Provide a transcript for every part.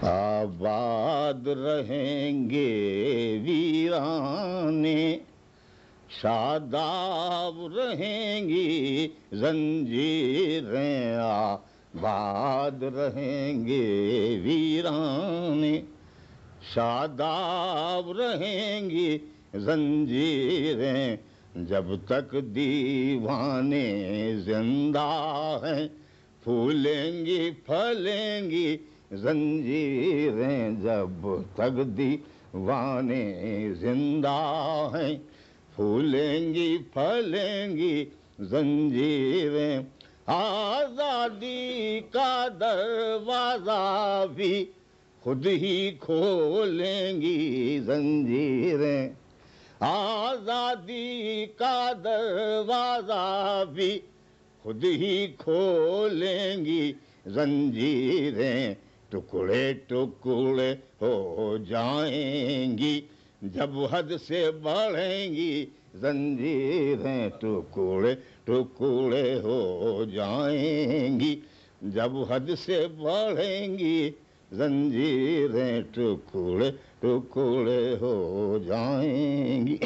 آباد رہیں گے ویرانے، شاداب رہیں گی زنجیریں، آباد رہیں گے ویرانے، شاداب رہیں گی زنجیریں، جب تک دیوانے زندہ ہیں، پھولیں گی پھلیں گی زنجیریں، جب تک دیوانے زندہ ہیں، پھولیں گی پھلیں گی زنجیریں، آزادی کا دروازہ بھی خود ہی کھولیں گی زنجیریں، آزادی کا دروازہ بھی خود ہی کھولیں گی زنجیریں، ٹکڑے ٹکڑے ہو جائیں گی جب حد سے بڑھیں گی زنجیریں، ٹکڑے ٹکڑے ہو جائیں گی جب حد سے بڑھیں گی زنجیریں، ٹکڑے ٹکڑے ہو جائیں گی،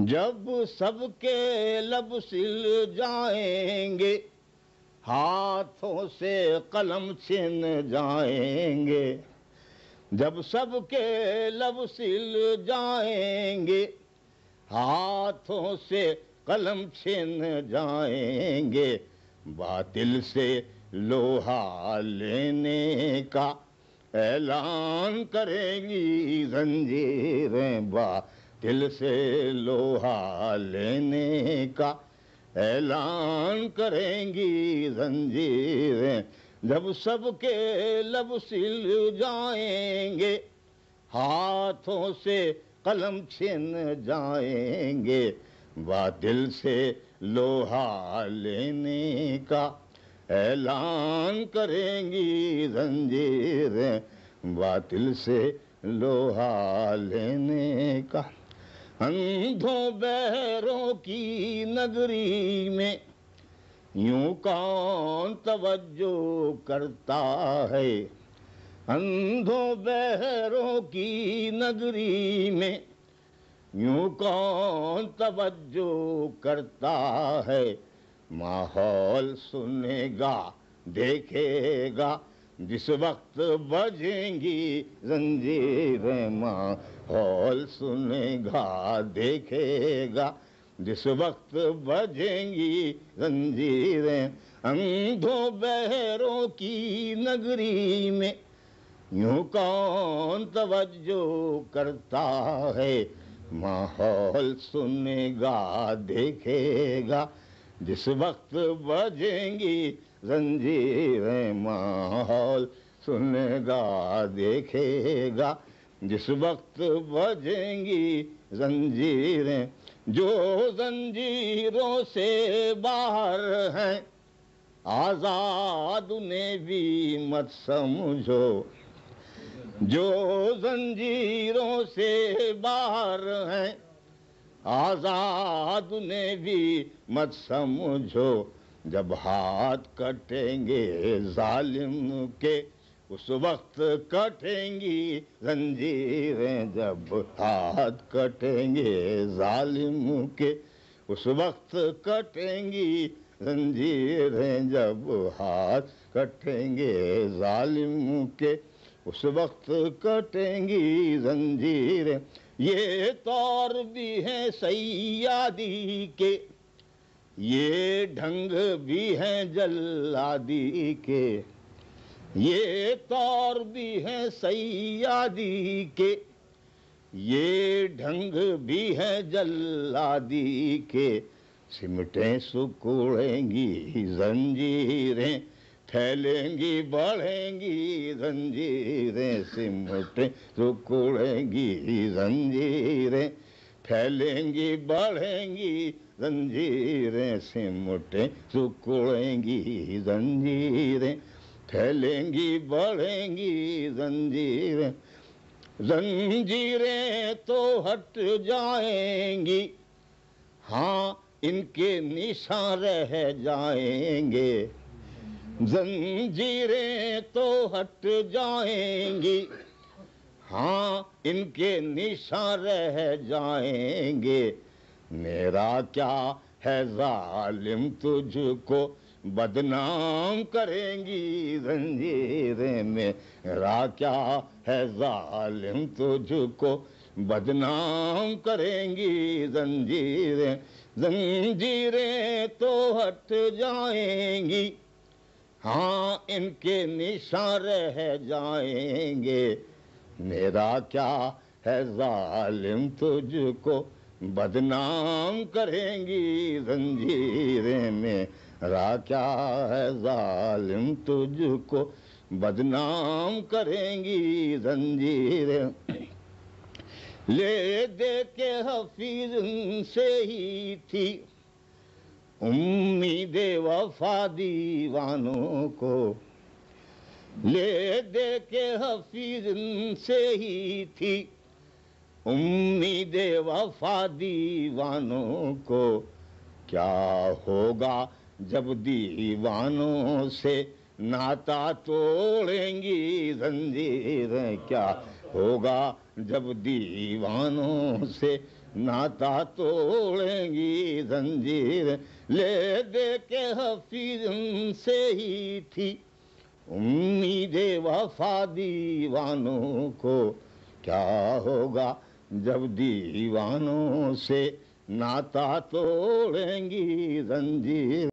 جب سب کے لب سل جائیں گے، ہاتھوں سے قلم چھن جائیں گے، جب سب کے لب سل جائیں گے، ہاتھوں سے قلم چھن جائیں گے، باطل سے لوہا لینے کا اعلان کریں گی زنجیریں، باطل سے لوہا لینے کا اعلان کریں گی زنجیریں، جب سب کے لب سل جائیں گے، ہاتھوں سے قلم چھن جائیں گے، باطل سے لوہا لینے کا اعلان کریں گی زنجیریں، باطل سے لوہا لینے کا، اندھوں بہروں کی نگری میں یوں کون توجہ کرتا ہے، اندھوں بہروں کی نگری میں یوں کون توجہ کرتا ہے، ماحول سنے گا دیکھے گا جس وقت بجیں گی زنجیریں، ماحول سنے گا دیکھے گا جس وقت بجیں گی زنجیریں، اندھوں بہروں کی نگری میں یوں کون توجہ کرتا ہے، ماحول سنے گا دیکھے گا جس وقت بجیں گی زنجیریں، ماحول سنے گا دیکھے گا جس وقت بجیں گی زنجیریں، جو زنجیروں سے باہر ہیں آزاد انہیں بھی مت سمجھو، جو زنجیروں سے باہر ہیں آزاد انہیں بھی مت سمجھو، جب ہاتھ کٹیں گے ظالم کے اس وقت کٹیں گی زنجیریں، جب ہاتھ کٹیں گے ظالم کے اس وقت کٹیں گی زنجیریں، جب ہاتھ کٹیں گے ظالم کے اس وقت کٹیں گی زنجیریں، یہ طور بھی ہیں سیادی کے، یہ ڈھنگ بھی ہیں جلادی کے، یہ طور بھی ہیں سیادی کے، یہ ڈھنگ بھی ہیں جلادی کے، سمٹیں سکوڑیں گی زنجیریں، پھیلیں گی بڑھیں گی زنجیریں، سمٹیں سکوڑیں گی زنجیریں، پھیلیں گی بڑھیں گی زنجیریں، سمٹیں سکوڑیں گی زنجیریں، پھیلیں گی بڑھیں گی زنجیریں، زنجیریں تو ہٹ جائیں گی، ہاں ان کے نشان رہ جائیں گے، زنجیریں تو ہٹ جائیں گی، ہاں ان کے نشان رہ جائیں گے، میرا کیا ہے ظالم تجھ کو بدنام کریں گی زنجیریں، میرا کیا ہے ظالم تجھ کو بدنام کریں گی زنجیریں، زنجیریں تو ہٹ جائیں گی، ہاں ان کے نشان رہ جائیں گے، میرا کیا ہے ظالم تجھ کو بدنام کریں گی زنجیریں، میرا کیا ہے ظالم تجھ کو بدنام کریں گی زنجیریں، لے دے کے حفیظ ان سے ہی تھی امید وفا دیوانوں کو، لے دے کے حفیظ ان سے ہی تھی امید وفا دیوانوں کو، کیا ہوگا جب دیوانوں سے ناتا توڑیں گی زنجیریں، کیا ہوگا جب دیوانوں سے ناتا توڑیں گی زنجیریں، لے دے کے حفیظ ان سے ہی تھی امید وفا دیوانوں کو، کیا ہوگا جب دیوانوں سے ناتا توڑیں گی زنجیر